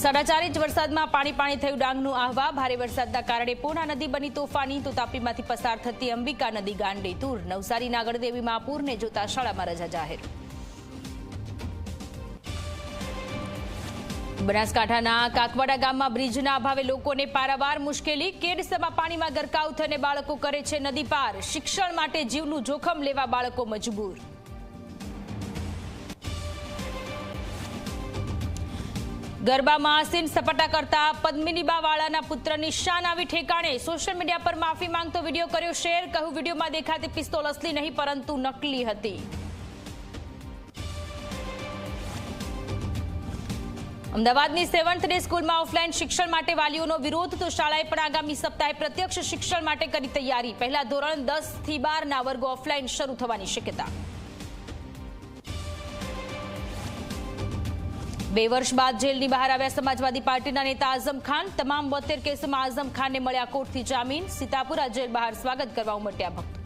4.5 inch વરસાદમાં પાણી થયું ડાંગનું આહવા। ભારે વરસાદના કારણે પૂર્ણા નદી બની તોફાની, તો તાપીમાંથી પસાર થતી અંબિકા નદી ગાંડી તૂર। નવસારીના ગણદેવીમાં પૂરને જોતા શાળામાં રજા જાહેર। બનાસકાંઠાના કાકવાડા ગામમાં બ્રિજના અભાવે લોકોને પારાવાર મુશ્કેલી। કેડસમાં પાણીમાં ગરકાવ થઈને બાળકો કરે છે નદી પાર। શિક્ષણ માટે જીવનું જોખમ લેવા બાળકો મજબૂર। ગરબામાં આસીન સપાટા કરતા પદ્મિનીબાવાળાના પુત્રની શાન આવી ઠેકાણે। સોશિયલ મીડિયા પર માફી માંગતો વિડીયો કર્યો શેર। કહ્યું, વિડીયોમાં દેખાતી પિસ્તોલ અસલી નહીં પરંતુ નકલી હતી। અમદાવાદની 7th ડે સ્કૂલમાં ઓફલાઈન શિક્ષણ માટે વાલીઓનો વિરોધ, તો શાળાએ પણ આગામી સપ્તાહે પ્રત્યક્ષ શિક્ષણ માટે કરી તૈયારી। પહેલા ધોરણ 10 થી 12ના વર્ગો ઓફલાઈન શરૂ થવાની શક્યતા। 2 વર્ષ બાદ જેલની બહાર આવ્યા સમાજવાદી પાર્ટીના નેતા આઝમ ખાન। તમામ 72 કેસોમાં આઝમ ખાનને મળ્યા કોર્ટથી જામીન। સીતાપુરા જેલ બહાર સ્વાગત કરવા ઉમટ્યા ભક્તો।